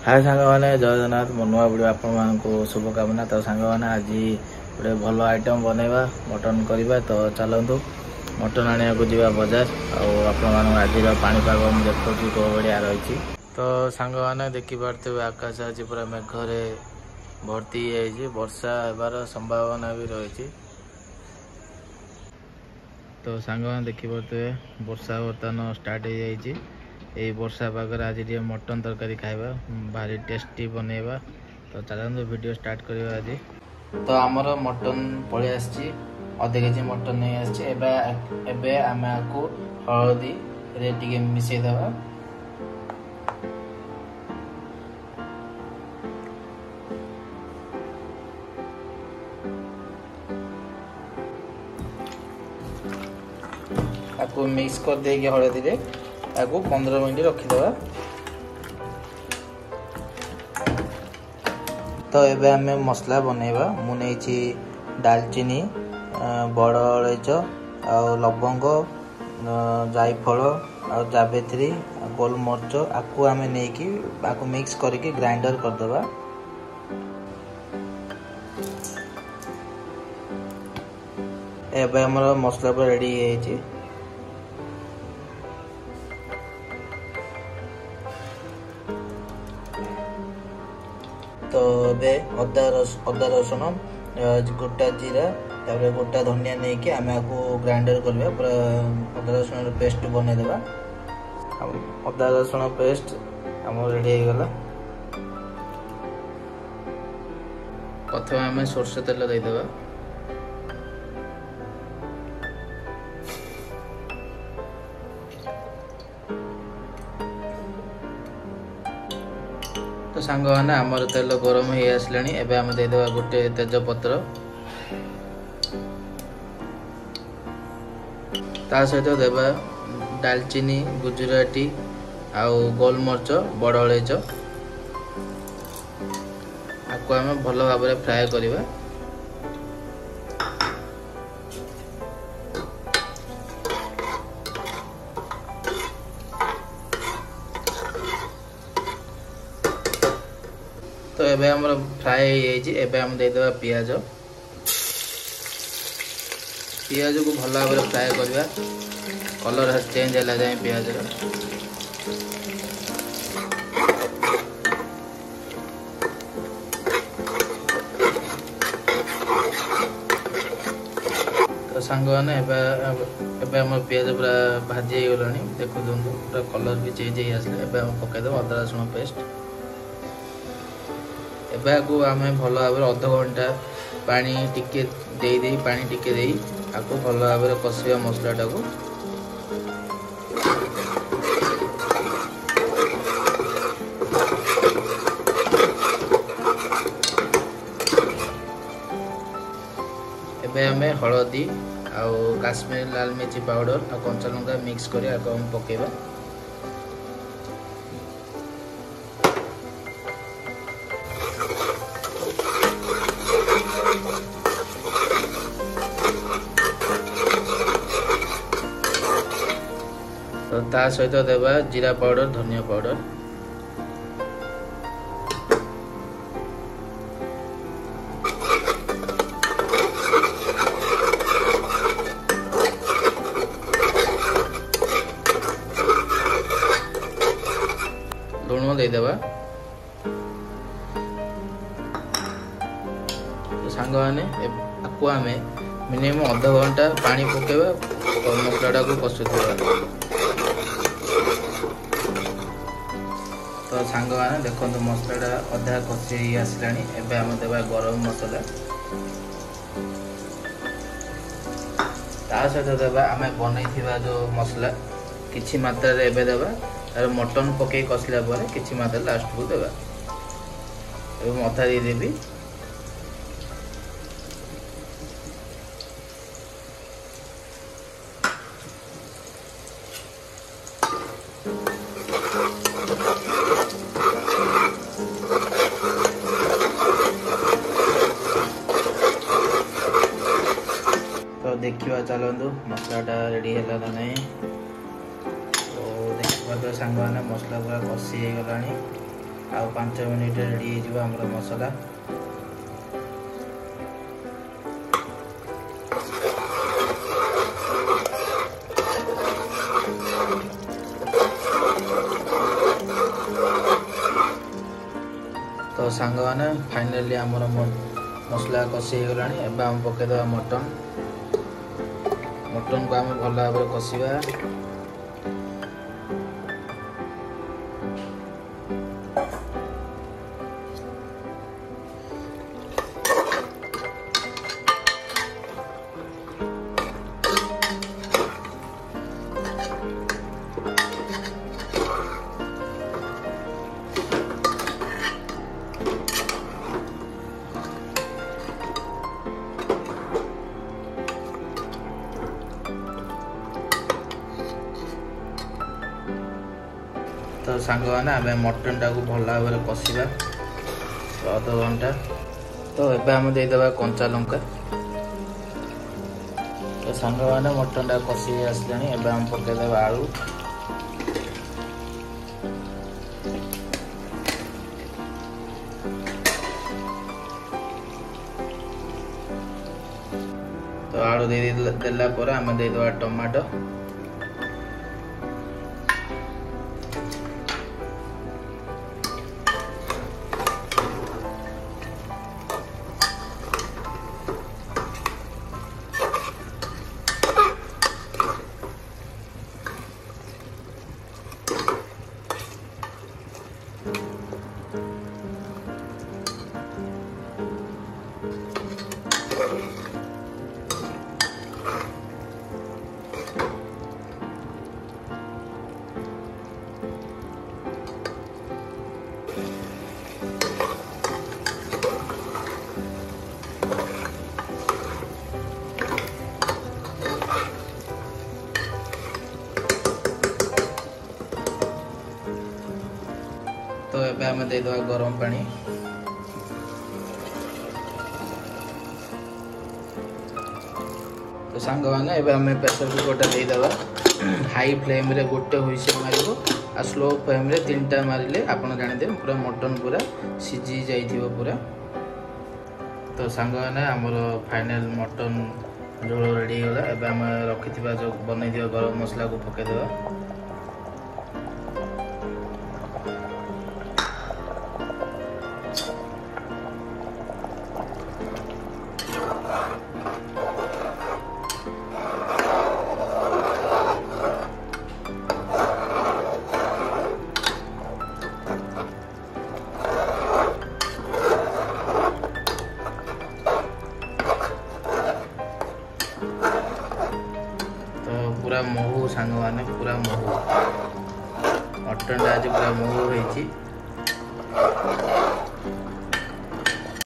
हाय सांग मैंने जय जगन्नाथ मो नुआ वीडियो आपण शुभकामना। तो सांग मैंने आज गोटे भल आइटम बनवा मटन करवा। तो चलतु मटन आने को जा बजार आज पाणीपाग देखो कौ बढ़िया रही। तो सांग मैंने देखिपे आकाश आज पूरा मेघरे भर्ती वर्षा होबार संभावना भी रही। तो सांग मैंने देखिपे वर्षा बर्तमान स्टार्ट हो जाए। यही वर्षा पागर आज मटन तरकारी खाइबा भारी टेस्टी बनैबा। तो चलते वीडियो स्टार्ट करवा आज। तो आमर मटन पलि आसी अधे केजी मटन नहीं आसे। आम आपको हलदी रे मिसईदेवा। आपको मिक्स कर दे हलदी रे आपको 15 मिनट रखीदे। तो ये आम मसला बनैबा मुझे दालचीनी बड़ अलैच लवंग जायफल जावित्री गोलमर्च आपको आम नहीं मिक्स करके ग्राइंडर करदे। एवं आम मसला पूरा रेडी है। तो बे अदा रसुण गोटा जीरा तापर गोटा धनिया नहीं कि आम आपको ग्राइंडर करवा पूरा अदा रसुण पेस्ट बनईदेवा। अदा रसुण पेस्ट आम रेडी हो गला। प्रथम आम सोरष तेल देदेवा। तो सांग मैंने आमर तेल गरम हो आसला। एवं आम देदेवा गोटे तेजपत्र ता सहित देवा दालचीनी गुजराती आउ गोलमर्च बड़ अलैच आपको आम भल भाव फ्राए करवा। तो एबे हमर फ्राई हो जाए। एबे हम दे देबा पियाज को भल भाव फ्राए करवा। कलर चेंज है जाए पियाज तो सांग मैंने एबे पियाज पूरा भाजी हो गलानी। देखो पूरा कलर भी चेंज हो आसला। एबे हम पकईदेव अदा रसुण पेस्ट। एबे आम भल भाव अध घंटा पानी टिके दे पानी टिके दे आपको भल भाव कषिया मसलाटा को। एबे आम हलदी आउ काश्मीरी लाल मिर्ची पाउडर आ कंचा लंका मिक्स कर पकेबा। तो ता सहित देवा जीरा पाउडर धनिया पाउडर लुण देदेवा। तो सांग मैंने आपको आम मिनिमम अध घंटा पानी पकेबा मसलाटा को कषुवा। तो सांग मैंने देखो मसलाटा अधा कषि आसला। एबे आम देवा गरम मसला ता सहित देवा आम बनई जो मसला किछि मात्रा रे एबे देवा। तार मटन पकई कषिला किछि मात्रा लास्ट को देवा। एबे मथा दे देबी। तो देखिए चलतु मसलाटा रेडी है ना नहीं। तो देखिए तो सांग मैंने मसला पूरा कषि हो गला। ଆଉ 5 ମିନିଟ୍ ରେଡ଼ି ହେଇଯିବ ଆମର ମସଲା। तो सांग मैंने फाइनाली आमर मसला कषि हो गलानी। एबे हम पकेदवा मटन को आम भल भाव कषिबा। तो सांग मैंने आम मटन टाक भल भाव कषिबा अध घंटा। तो एबे आम देदेबा कंचा लंका। तो सांग मैंने मटन टा कषि आसला। एबे आम पकेदेबा आलू। तो आलू दे देला पर आम देदेबा टमाटो। तो एबे आम देदेबा गरम पानी। तो सांग मैंने एबे आम प्रेशर कुकर देदेबा। हाई फ्लेम रे गोटे हुइसिल मारिबो आ स्लो फ्लेम रे 3टा मारिले आपण जानिदे पूरा मटन पूरा सिझी जाइथिबो पूरा। तो सांग मैंने हमर फाइनल मटन झोल रेडी होला। एबे आम रखिथिबा जो बनै दियो गरम मसला को पके देबा। पूरा महू सांग मैंने पूरा महू मटन आज पूरा महू होइछि।